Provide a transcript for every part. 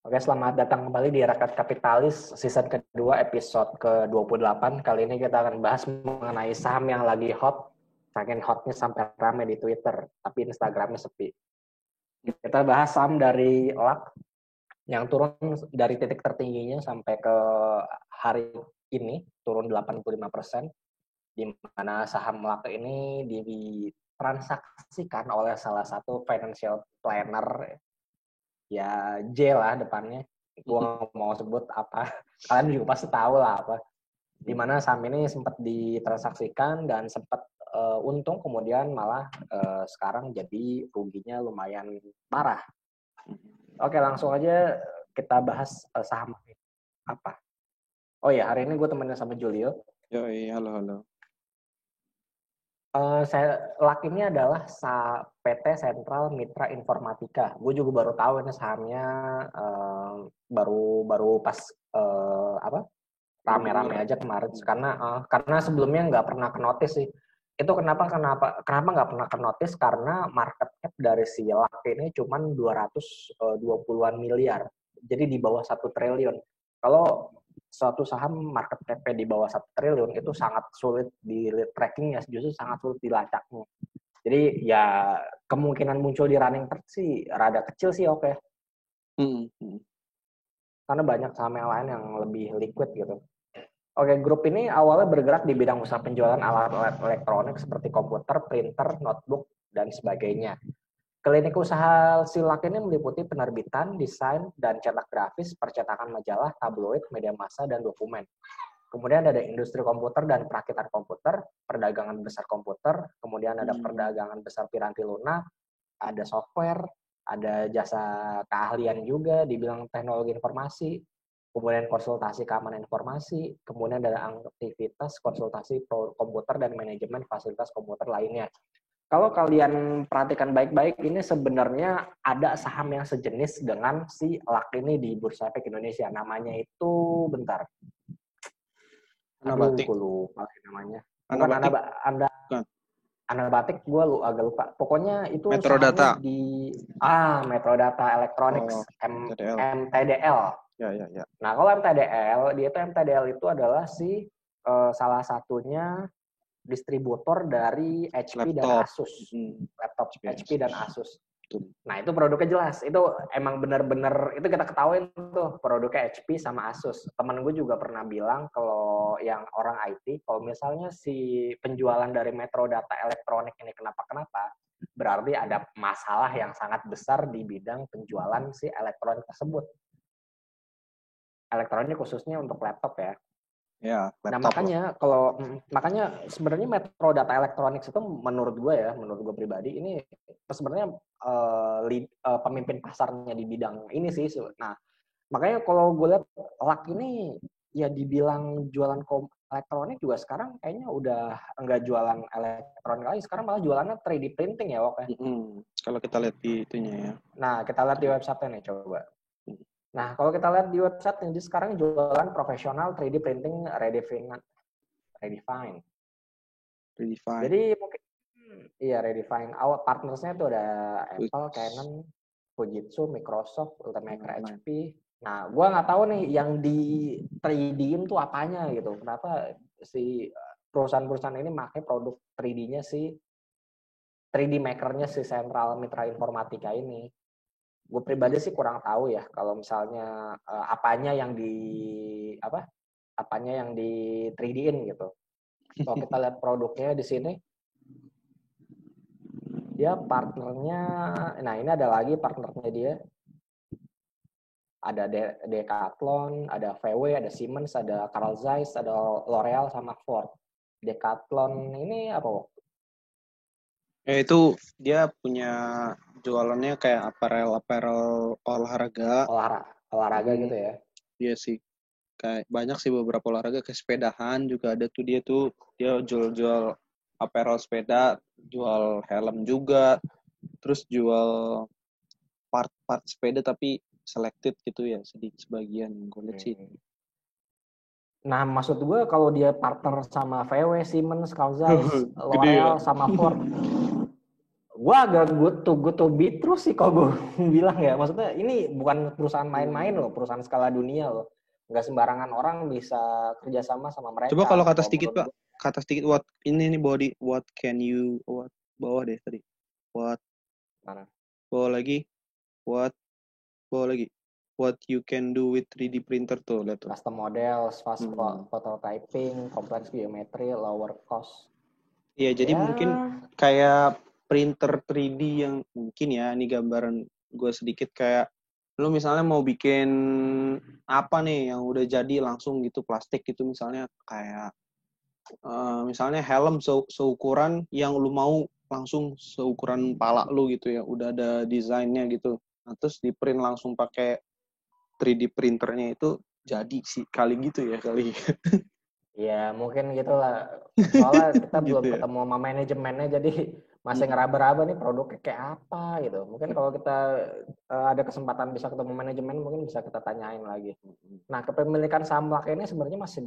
Oke, selamat datang kembali di Rakyat Kapitalis season kedua episode ke-28. Kali ini kita akan bahas mengenai saham yang lagi hot, saking hotnya sampai rame di Twitter, tapi Instagramnya sepi. Kita bahas saham dari LAK yang turun dari titik tertingginya sampai ke hari ini, turun 85%, di mana saham LAK ini ditransaksikan oleh salah satu financial planner, ya J lah depannya, gue nggak mau sebut apa, kalian juga pasti tahu lah apa, dimana saham ini sempat ditransaksikan dan sempat untung, kemudian malah sekarang jadi ruginya lumayan parah. Oke, langsung aja kita bahas saham apa. Oh ya, hari ini gue temenin sama Julio. Yoi, halo. LAK ini adalah PT Sentral Mitra Informatika. Gue juga baru tahu ini sahamnya, baru pas rame-rame aja kemarin, karena sebelumnya nggak pernah ke notice sih. Itu kenapa nggak pernah ke notice, karena market cap dari si LAK ini cuma 220-an miliar. Jadi di bawah 1 triliun. Kalau suatu saham market cap-nya di bawah 1 triliun itu sangat sulit di trackingnya, justru sangat sulit dilacaknya. Jadi ya kemungkinan muncul di running chart sih rada kecil sih, oke. Karena banyak saham yang lain yang lebih liquid gitu. Oke, grup ini awalnya bergerak di bidang usaha penjualan alat elektronik seperti komputer, printer, notebook, dan sebagainya. Klinik usaha LAK ini meliputi penerbitan, desain, dan cetak grafis, percetakan majalah, tabloid, media massa, dan dokumen. Kemudian ada industri komputer dan perakitan komputer, perdagangan besar komputer, kemudian ada perdagangan besar piranti lunak, ada software, ada jasa keahlian juga dibilang teknologi informasi, kemudian konsultasi keamanan informasi, kemudian ada aktivitas konsultasi komputer dan manajemen fasilitas komputer lainnya. Kalau kalian perhatikan baik-baik, ini sebenarnya ada saham yang sejenis dengan si LAK ini di Bursa Efek Indonesia. Namanya itu, bentar. Aduh, gue lupa namanya. Bukan Anabatik, gue agak lupa. Pokoknya itu Metrodata. di Metrodata Electronics, MTDL. Ya. Nah, kalau MTDL itu adalah salah satunya distributor dari HP dan Asus. Laptop HP dan Asus. Nah, itu produknya jelas. Itu emang bener-bener, itu kita ketahuin tuh produknya HP sama Asus. Temen gue juga pernah bilang, kalau yang orang IT, kalau misalnya si penjualan dari Metrodata Elektronik ini kenapa-kenapa, berarti ada masalah yang sangat besar di bidang penjualan si elektronik tersebut. Elektronik khususnya untuk laptop ya. Ya, laptop. Nah, makanya sebenarnya Metrodata Electronics itu menurut gue pribadi ini sebenarnya pemimpin pasarnya di bidang ini sih. Nah, makanya kalau gue lihat LAK ini ya dibilang jualan elektronik juga sekarang kayaknya udah enggak jualan elektronik lagi, sekarang malah jualannya 3D printing ya, oke. Kalau kita lihat di itunya ya. Nah, kita lihat di website-nya nih, coba. Nah, kalau kita lihat di website ini sekarang jualan profesional 3D printing Redefine. Jadi mungkin Redefine. Partnersnya itu ada Apple, Canon, Fujitsu, Microsoft, Ultimaker, HP. Nah, gue nggak tahu nih yang di 3D-in tuh apanya gitu. Kenapa si perusahaan-perusahaan ini pakai produk 3D-nya 3D maker-nya si Sentral Mitra Informatika ini. Gue pribadi sih kurang tahu ya kalau misalnya apanya yang di 3D-in gitu. Kalau kita lihat produknya di sini, dia partnernya, nah ini ada lagi partnernya dia. Ada Decathlon, ada VW, ada Siemens, ada Carl Zeiss, ada L'Oreal sama Ford. Decathlon ini apa? Itu dia punya jualannya kayak apparel olahraga. Olahraga gitu ya. Iya sih. Kayak banyak sih beberapa olahraga, kayak sepedahan juga ada tuh, dia jual apparel sepeda, jual helm juga, terus jual part sepeda tapi selected gitu ya, sedikit sebagian gue lihat sih. Nah, maksud gue kalau dia partner sama VW, Siemens, Carl Zeiss, L'Oreal sama Ford, Gua agak good to be terus sih kalau gue bilang ya. Maksudnya ini bukan perusahaan main-main loh, perusahaan skala dunia loh. Nggak sembarangan orang bisa kerjasama sama Coba kalau mereka. kata Kalau sedikit, menurut Pak. gue, Kata sedikit what ini nih body what can you what bawah deh tadi. What mana? bawah lagi. What bawah lagi. What you can do with 3D printer tuh, lihat tuh. Custom models, fast Hmm. prototyping, complex geometry, lower cost. Iya, jadi Ya, mungkin kayak printer 3D yang mungkin ya, ini gambaran gue sedikit kayak lu misalnya mau bikin apa nih yang udah jadi langsung gitu plastik gitu misalnya kayak misalnya helm seukuran yang lu mau langsung seukuran pala lu gitu ya, udah ada desainnya gitu. Nah, terus di print langsung pakai 3D printernya itu jadi sih kali gitu ya kali. ya mungkin gitulah. Soalnya kita Gitu belum ya. ketemu sama manajemennya, jadi masih Mm, ngeraba-raba nih produknya kayak apa gitu. Mungkin kalau kita ada kesempatan bisa ketemu manajemen, mungkin bisa kita tanyain lagi. Nah, kepemilikan Samlak ini sebenarnya masih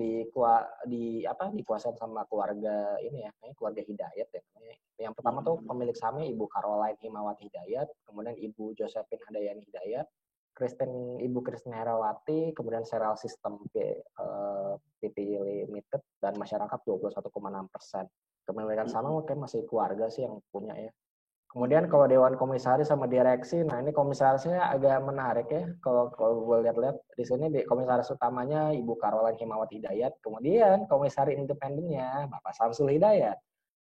dikuasain sama keluarga ini ya, kayaknya keluarga Hidayat ya. Yang pertama tuh mm, pemilik sahamnya Ibu Caroline Himawati Hidayat, kemudian Ibu Josephine Hadayani Hidayat, Ibu Kristen Herawati, kemudian Serial System PT Limited, dan masyarakat 21,6%. Kepemilikan sama mm, mungkin masih keluarga sih yang punya ya. mm, Kemudian kalau Dewan Komisaris sama direksi, nah ini komisarisnya agak menarik ya. Kalau gue lihat-lihat di sini di komisaris utamanya Ibu Caroline Himawati Hidayat, kemudian komisaris independennya Bapak Samsul Hidayat.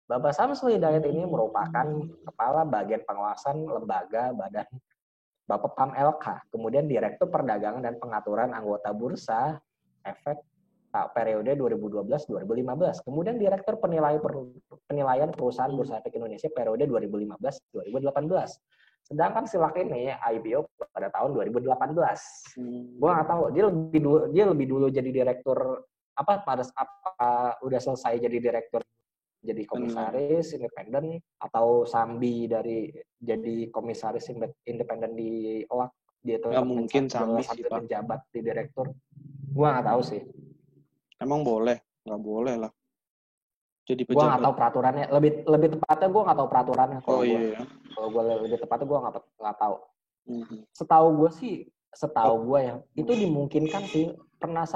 Bapak Samsul Hidayat ini merupakan kepala bagian pengawasan lembaga badan Bapak Pam LK, kemudian Direktur Perdagangan dan Pengaturan Anggota Bursa Efek periode 2012-2015. Kemudian Direktur Penilaian Perusahaan Bursa Efek Indonesia periode 2015-2018. Sedangkan Silak ini IPO pada tahun 2018. Gue nggak tahu dia lebih dulu jadi direktur apa udah selesai jadi direktur jadi komisaris independen atau Sambi dari jadi komisaris independen di OAK dia nggak tetap mungkin sambil sih sambil Pak. menjabat di direktur. Gua nggak tahu sih. Emang boleh? Nggak boleh lah. Jadi Gua nggak pejabat. tahu peraturannya. Lebih lebih tepatnya gua nggak tahu peraturannya Oh kalau gua. iya ya. Kalau gua lebih tepatnya gua nggak tahu. Mhm. Setahu gue sih, setahu Oh. gue ya, itu dimungkinkan sih. Pernah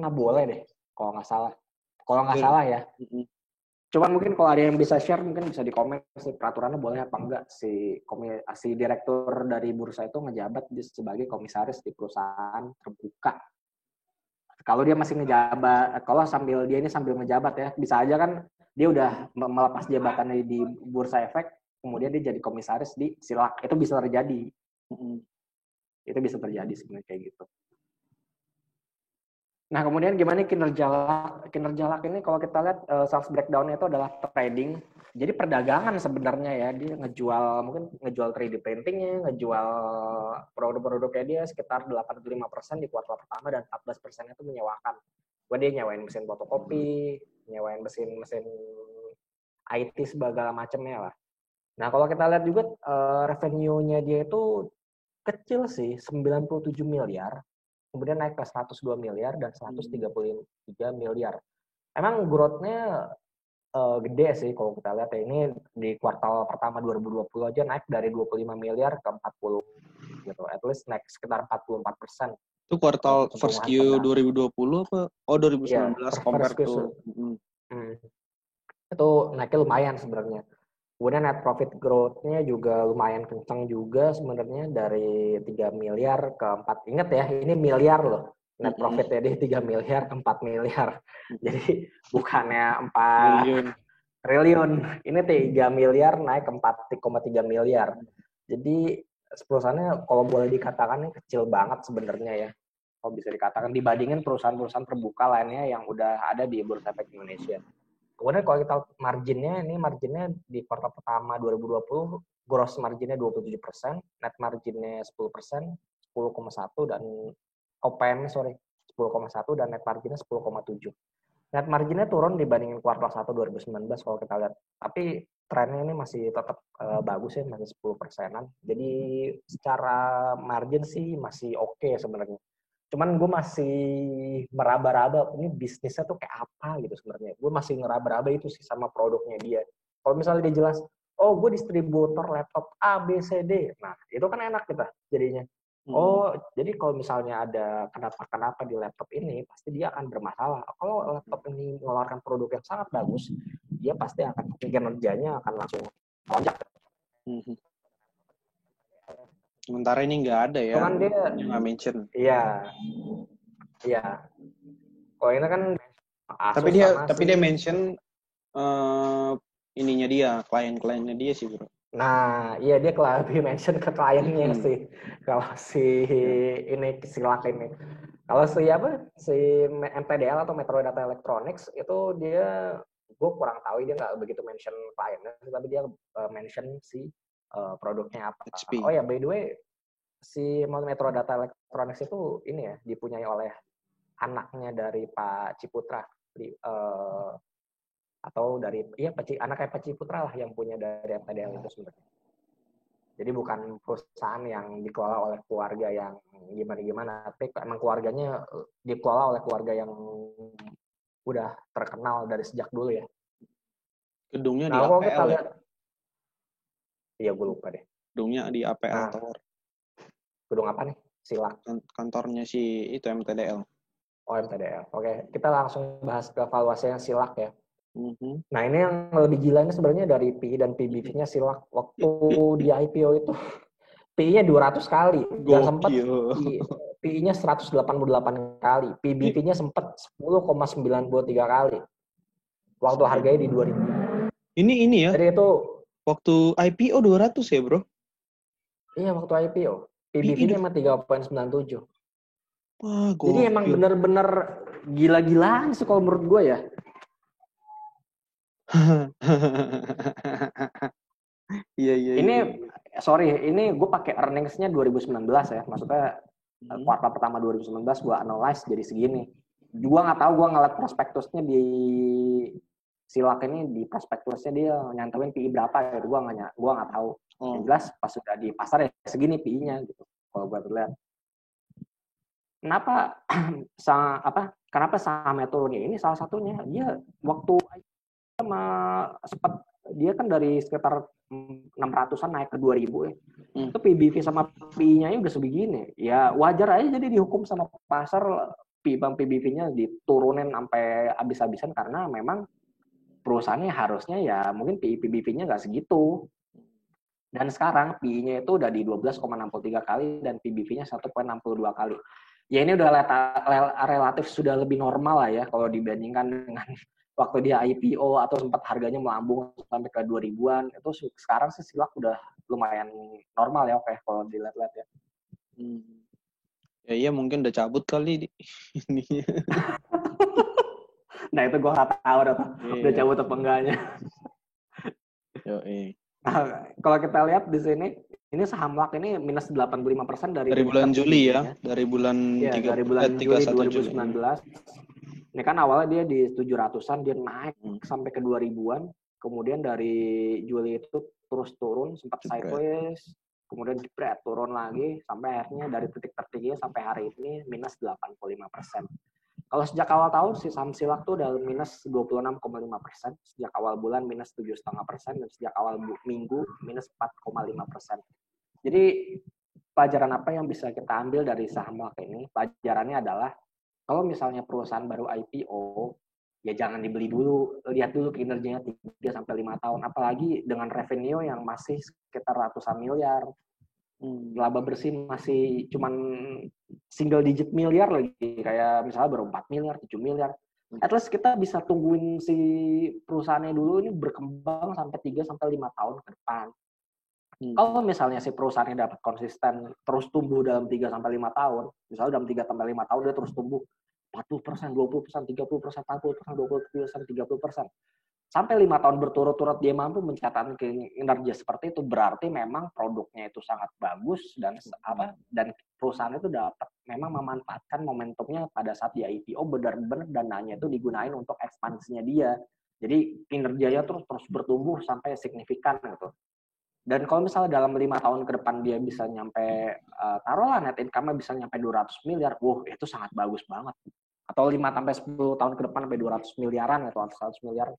boleh deh, kalau nggak salah. Kalau nggak Iya. salah ya. Mhm. Cuman mungkin kalau ada yang bisa share, mungkin bisa di komen sih peraturannya boleh apa enggak si direktur dari bursa itu ngejabat sebagai komisaris di perusahaan terbuka. Kalau dia masih ngejabat, kalau dia ini sambil ngejabat ya, bisa aja kan dia udah melepas jabatannya di Bursa Efek, kemudian dia jadi komisaris di Silak. Itu bisa terjadi. Mhm. Itu bisa terjadi sebenarnya kayak gitu. Nah, kemudian gimana kinerja lak? Kinerja lak ini kalau kita lihat sales breakdown itu adalah trading. Jadi perdagangan sebenarnya ya, dia mungkin ngejual 3D printingnya, ngejual produk-produknya dia sekitar 85% di kuartal pertama dan 14% itu menyewakan. Dia nyewain mesin fotokopi, nyewain mesin-mesin IT segala macamnya lah. Nah, kalau kita lihat juga revenue-nya dia itu kecil sih, 97 miliar. Kemudian naik ke 102 miliar dan 133 miliar. Emang growth-nya gede sih kalau kita lihat ya. Ini di kuartal pertama 2020 aja naik dari 25 miliar ke 40 gitu. At least naik sekitar 44% Itu kuartal first keseluruhan Q pendapatan. 2020 apa? Oh, Iya, 2019 compare first to. Mhm. itu naiknya lumayan sebenarnya. Kemudian net profit growth-nya juga lumayan kencang juga sebenarnya dari 3 miliar ke 4. Ingat ya, ini miliar loh. Net Mhm. profit-nya dia 3 miliar ke 4 miliar. Mhm. Jadi bukannya 4 Triliun. triliun. Ini 3 miliar naik ke 4,3 miliar. Jadi perusahaannya kalau boleh dikatakan kecil banget sebenarnya ya. Kalau bisa dikatakan dibandingin perusahaan-perusahaan terbuka lainnya yang udah ada di Bursa Efek Indonesia. Kemudian kalau kita marginnya di kuartal pertama 2020 gross marginnya 27%, net marginnya 10%, 10,1 dan OPM sorry 10,1 dan net marginnya 10,7. Net marginnya turun dibandingin kuartal 1 2019 kalau kita lihat. Tapi trennya ini masih tetap bagus ya, masih 10%-an. Jadi secara margin sih masih oke sebenarnya. Cuman gue masih meraba-raba ini bisnisnya tuh kayak apa gitu sebenarnya. Gue masih ngeraba-raba itu sih sama produknya dia. Kalau misalnya dia jelas, oh gue distributor laptop A, B, C, D. Nah, itu kan enak kita jadinya. Oh, jadi kalau misalnya ada kenapa-kenapa di laptop ini, pasti dia akan bermasalah. Kalau laptop ini mengeluarkan produk yang sangat bagus, dia pasti akan kinerjanya akan langsung lonjak. Sementara ini nggak ada ya, Cuman dia, nggak mention. iya, iya. Kalau ini kan Tapi Asus dia sama mention ininya dia, klien-kliennya dia sih bro. Nah, iya dia lebih mention ke kliennya sih. Kalau si ini Silak ini. Kalau si apa? Si MTDL atau Metro Data Electronics itu dia gue kurang tahu, dia nggak begitu mention kliennya, tapi dia mention si produknya apa. HP. Oh ya, by the way, si Metro Data Electronics itu ini ya dipunyai oleh anaknya dari Pak Ciputra. Atau dari anak kayak Pak Ciputra lah yang punya dari MTDL itu sebenarnya. Jadi bukan perusahaan yang dikelola oleh keluarga yang gimana-gimana, tapi emang keluarganya dikelola oleh keluarga yang udah terkenal dari sejak dulu ya. Gedungnya di Nah, kalau kita APL ya? lihat, iya gue lupa deh. Gedungnya di APL Nah, Tower. gedung apa nih? Silak. Kantornya si itu MTDL. Oh, MTDL. Oke, kita langsung bahas ke valuasi yang Silak ya. Mm-hmm. Nah, ini yang lebih gilanya sebenarnya dari PI dan PBV-nya Silak. Waktu di IPO itu PI-nya 200 kali. Dan sempat PI-nya 188 kali. PBV-nya sempat 10,93 kali. Waktu harganya di 2000. Ini ya. Jadi itu waktu IPO 200 ya, Bro? Iya, waktu IPO. PBV-nya emang 3,97. Wah, jadi emang bener-bener gila-gilaan sih kalau menurut gue ya. Iya. Ini sorry, ini gue pakai earnings-nya 2019 ya. Maksudnya kuartal pertama 2019 gue analyze jadi segini. Gue nggak tahu, gue ngeliat prospektusnya di Silak ini, di prospektusnya dia nyantuin PI berapa ya. Gue nggak tahu. Yang jelas pas sudah di pasar ya segini PI-nya gitu. Kalau gue lihat. Kenapa kenapa sahamnya turun ya? Ini salah satunya. Dia waktu sempat dia kan dari sekitar 600-an naik ke 2000 ya. Itu PBV sama PI-nya udah sebegini. Ya wajar aja jadi dihukum sama pasar, PBV-nya diturunin sampai habis-habisan karena memang perusahaannya harusnya ya mungkin PBV-nya nggak segitu. Dan sekarang PI-nya itu udah di 12,63 kali dan PBV-nya 1,62 kali. Ya ini udah relatif sudah lebih normal lah ya kalau dibandingkan dengan waktu dia IPO atau sempat harganya melambung sampai ke 2000-an. Itu sekarang sih Silak udah lumayan normal ya, oke kalau dilihat-lihat ya. Ya iya mungkin udah cabut kali ini. Nah itu gue nggak tahu udah cabut apa enggaknya. Nah, kalau kita lihat di sini, ini saham LAK ini minus 85% dari bulan Juli ya, dari bulan Juli 2019. Ini kan awalnya dia di 700-an, dia naik sampai ke 2000-an. Kemudian dari Juli itu terus turun, sempat sideways, kemudian jebret turun lagi, sampai akhirnya dari titik tertinggi sampai hari ini minus 85%. Kalau sejak awal tahun si saham Silak tuh udah minus 26,5%, sejak awal bulan minus 7,5%, dan sejak awal minggu minus 4,5%. Jadi pelajaran apa yang bisa kita ambil dari saham LAK ini? Pelajarannya adalah kalau misalnya perusahaan baru IPO, ya jangan dibeli dulu, lihat dulu kinerjanya 3-5 tahun, apalagi dengan revenue yang masih sekitar ratusan miliar. Laba bersih masih cuman single digit miliar lagi, kayak misalnya baru 4 miliar, 7 miliar. At least kita bisa tungguin si perusahaannya dulu ini berkembang sampai 3-5 tahun ke depan. Kalau misalnya si perusahaannya dapat konsisten terus tumbuh dalam 3-5 tahun, misalnya dalam 3-5 tahun dia terus tumbuh 40%, 20%, 30%, 40%, 20%, 30%. Sampai 5 tahun berturut-turut dia mampu mencatatkan kinerja seperti itu, berarti memang produknya itu sangat bagus dan perusahaan itu dapat memang memanfaatkan momentumnya pada saat dia IPO, benar-benar dananya itu digunain untuk ekspansinya dia. Jadi kinerjanya terus bertumbuh sampai signifikan gitu. Dan kalau misalnya dalam 5 tahun ke depan dia bisa nyampe, taruhlah net income-nya bisa nyampe 200 miliar, itu sangat bagus banget. Atau 5-10 tahun ke depan sampai 200 miliaran atau 100 miliar,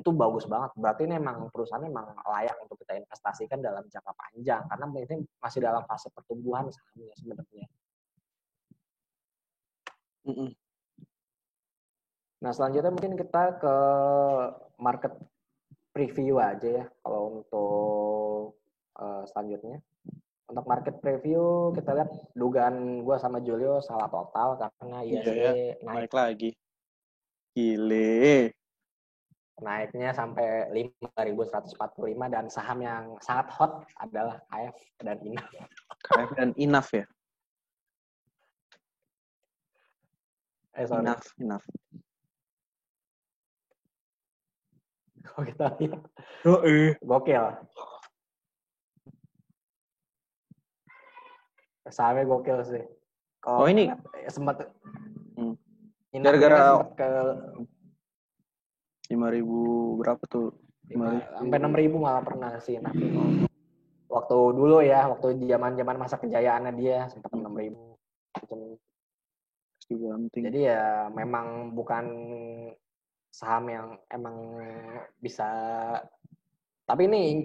itu bagus banget. Berarti ini emang perusahaan emang layak untuk kita investasikan dalam jangka panjang karena ini masih dalam fase pertumbuhan sahamnya sebenarnya. Nah, selanjutnya mungkin kita ke market preview aja ya kalau untuk selanjutnya. Untuk market preview kita lihat dugaan gue sama Julio salah total karena ISG naik lagi. Gile. Naiknya sampai 5.145 dan saham yang sangat hot adalah KF dan INAF. KF dan INAF ya? Sorry. INAF. Kalau kita lihat. Gokil. Sahamnya gokil sih. Kalau ini sempat gara-gara sempat ke 5.000 berapa tuh? 5.000 sampai 6.000 malah pernah sih INAF. Waktu dulu ya, waktu zaman masa kejayaannya dia sempat 6.000. Jadi ya memang bukan saham yang emang bisa, tapi ini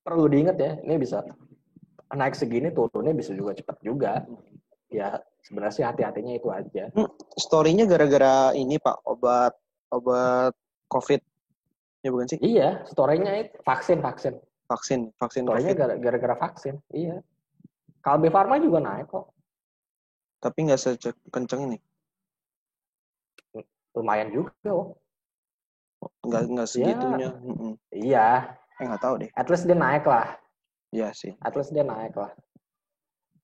perlu diingat ya, ini bisa naik segini turunnya bisa juga cepat juga. Ya sebenarnya sih hati-hatinya itu aja. Story-nya gara-gara ini Pak, obat COVID. Ya bukan sih? Iya, story-nya itu vaksin. Story-nya gara-gara vaksin. Iya. Kalbe Pharma juga naik kok. Tapi nggak sekenceng ini. Lumayan juga kok. Nggak segitunya. Iya. Nggak tahu deh. At least dia naik lah. Iya sih. At least dia naik lah.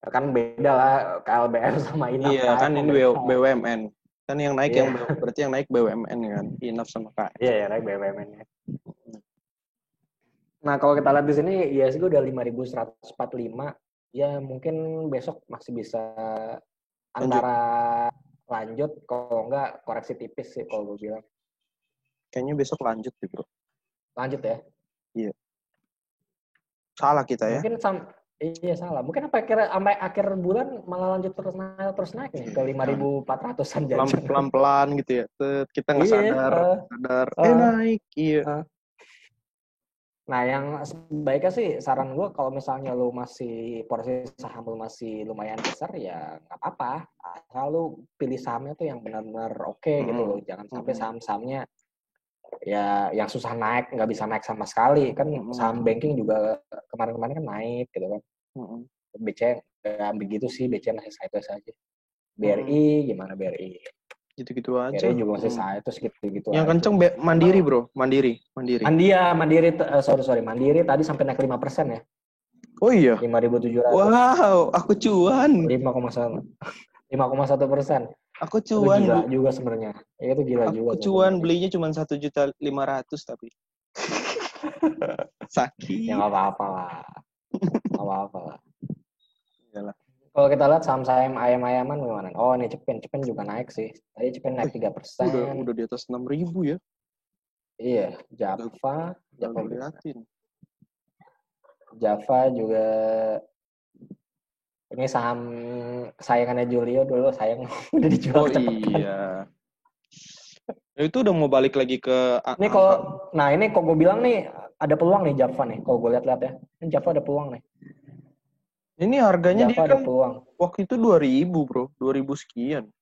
Kan beda lah KLBM sama INAF. Iya kan ini BUMN. Kan yang naik berarti yang naik BUMN kan. INAF sama KF. Iya, naik BUMN ya. Nah, kalau kita lihat di sini ISG udah 5.145. Ya mungkin besok masih bisa antara lanjut kalau enggak koreksi tipis sih kalau gue bilang. Kayaknya besok lanjut deh, Bro. Lanjut ya? Iya. Salah kita ya. Mungkin iya salah. Mungkin sampai akhir bulan malah lanjut terus naik nih ke 5.400-an jajan. Pelan-pelan gitu ya. Kita nggak sadar naik. Iya. Nah, yang sebaiknya sih saran gue kalau misalnya lu masih porsi saham lu masih lumayan besar ya nggak apa-apa. Asal lu pilih sahamnya tuh yang benar-benar oke gitu loh. Jangan sampai saham-sahamnya ya yang susah naik, nggak bisa naik sama sekali. Kan saham banking juga kemarin-kemarin kan naik gitu kan. BCA nggak begitu sih, BCA masih side saja. BRI gimana BRI? Gitu-gitu aja. BRI juga masih side gitu-gitu yang aja. kenceng Mandiri, Bro. Mandiri. Mandiri tadi sampai naik 5% ya. Oh iya. 5.700. Wow, aku cuan. 5,1%. Aku cuan. Itu gila juga sebenarnya. Itu gila juga. Aku cuan belinya cuma 1.500.000 tapi. Sakit. Ya nggak apa-apa lah. Nggak apa-apa lah. Iyalah. Kalau kita lihat saham-saham ayam-ayaman gimana? Oh, ini Cepin juga naik sih. Tadi Cepin naik 3%. Udah di atas 6.000 ya. Iya, Java liatin. Java juga ini saham kesayangannya Julio dulu sayang udah dijual cepetan. Iya. Itu udah mau balik lagi ke ini kok gue bilang nih ada peluang nih Java nih. Kalau gue lihat-lihat ya. Ini Java ada peluang nih. Ini harganya Java dia ada kan peluang. Waktu itu 2.000, Bro. 2.000 sekian.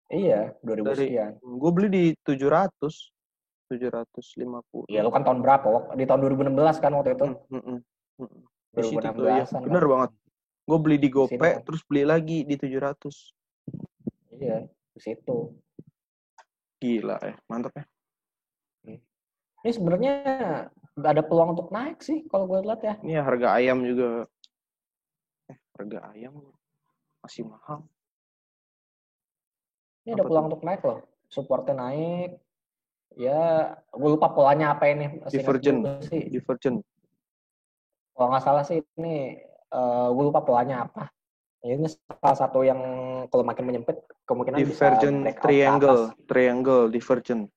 Iya, 2.000 sekian. Gue beli di 750. Iya, lu kan tahun berapa? Di tahun 2016 kan waktu itu. 2016-an. Bener banget. Gue beli di GoPay, terus beli lagi di 700. Iya, di situ. Gila ya, mantap ya. Ini sebenarnya ada peluang untuk naik sih kalau gue lihat ya. Ini harga ayam juga. Harga ayam masih mahal. Ini ada peluang untuk naik loh. Supportnya naik. Ya, gue lupa polanya apa ini. Divergent. Kalau nggak salah sih ini, gue lupa polanya apa. Ini salah satu yang kalau makin menyempit kemungkinan Divergent bisa breakout triangle, divergent.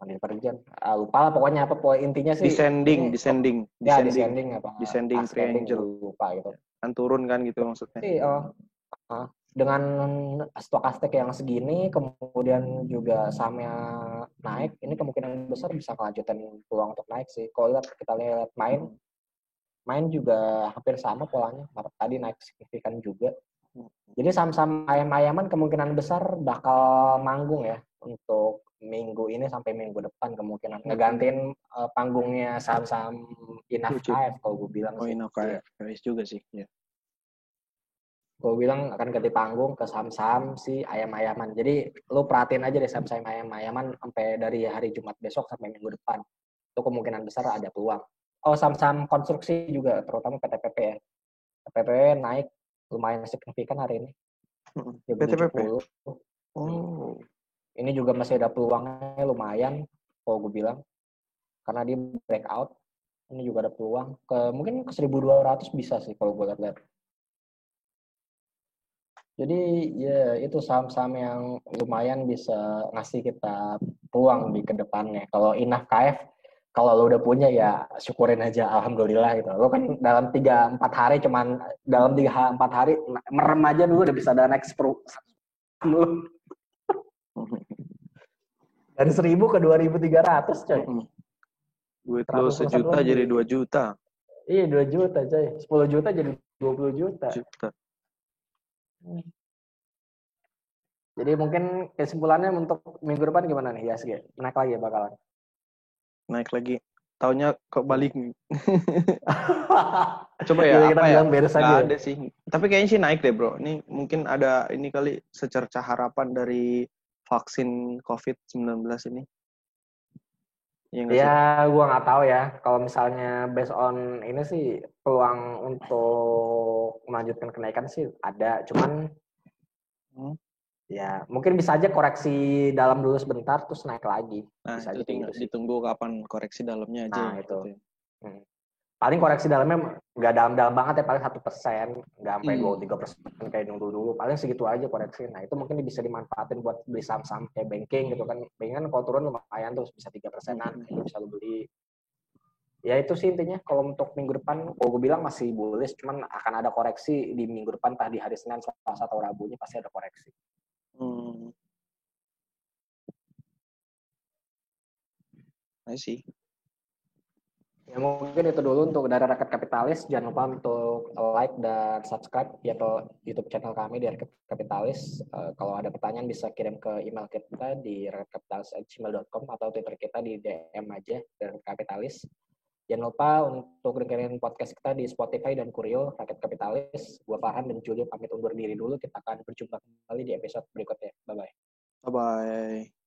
Divergent. Lupa lah pokoknya apa. Intinya sih. Descending apa? Descending triangle. Lupa gitu. Kan turun kan gitu maksudnya. dengan stokastik yang segini, kemudian juga sahamnya naik, ini kemungkinan besar bisa kelanjutan peluang untuk naik sih. Kalau kita lihat main juga hampir sama polanya. Tadi naik signifikan juga. Jadi saham-saham ayam-ayaman kemungkinan besar bakal manggung ya untuk minggu ini sampai minggu depan kemungkinan ngegantiin panggungnya saham-saham Inaf KF kalau gue bilang Oh, sih. Inaf KF juga sih. Ya. Gue bilang akan ganti panggung ke saham-saham si ayam-ayaman. Jadi lu perhatiin aja deh saham-saham ayam-ayaman sampai dari hari Jumat besok sampai minggu depan. Itu kemungkinan besar ada peluang. Oh, saham-saham konstruksi juga, terutama PTPP ya. PTPP naik lumayan signifikan hari ini. PTPP? 70. Oh. Ini juga masih ada peluangnya lumayan, kalau gue bilang. Karena dia breakout. Ini juga ada peluang. Mungkin ke 1.200 bisa sih kalau gue lihat. Jadi ya itu saham-saham yang lumayan bisa ngasih kita peluang di kedepannya. Kalau Inaf KF, kalau lo udah punya ya syukurin aja, alhamdulillah gitu. Lo kan dalam 3-4 hari dalam 3-4 hari merem aja dulu udah bisa ada next pro. Dari 1.000 ke 2.300 coy. Duit lo 1 juta jadi 2 juta. Iya 2 juta coy. 10 juta jadi 20 juta. Jadi mungkin kesimpulannya untuk minggu depan gimana nih IHSG? Naik lagi bakalan? Naik lagi. Taunya kok balik nih. Coba ya, kita apa ya? bilang beres aja. Gak ada sih. Tapi kayaknya sih naik deh bro. Ini mungkin ada ini kali secerca harapan dari vaksin COVID-19 ini. Ya, gue nggak tahu ya. Kalau misalnya based on ini sih peluang untuk melanjutkan kenaikan sih ada. Cuman ya mungkin bisa aja koreksi dalam dulu sebentar terus naik lagi. Nah, Bisa itu aja tinggal gitu ditunggu kapan koreksi dalamnya aja. Nah itu. Paling koreksi dalamnya nggak dalam-dalam banget ya, paling 1%, nggak sampai 2-3% kayak dulu. Paling segitu aja koreksi. Nah itu mungkin bisa dimanfaatin buat beli saham-saham kayak banking gitu kan. Banking kan kalau turun lumayan tuh bisa 3%-an, itu bisa lo beli. Ya itu sih intinya. Kalau untuk minggu depan, kalau gue bilang masih bullish, cuman akan ada koreksi di minggu depan, entah di hari Senin, Selasa atau Rabunya pasti ada koreksi. I see. Ya mungkin itu dulu untuk dari Rakyat Kapitalis. Jangan lupa untuk like dan subscribe ya atau YouTube channel kami di Rakyat Kapitalis. Kalau ada pertanyaan bisa kirim ke email kita di rakyatkapitalis@gmail.com atau Twitter kita di DM aja dari Kapitalis. Jangan lupa untuk dengerin podcast kita di Spotify dan Kurio Rakyat Kapitalis. Gua Farhan dan Julio pamit undur diri dulu. Kita akan berjumpa kembali di episode berikutnya. Bye-bye. Bye-bye.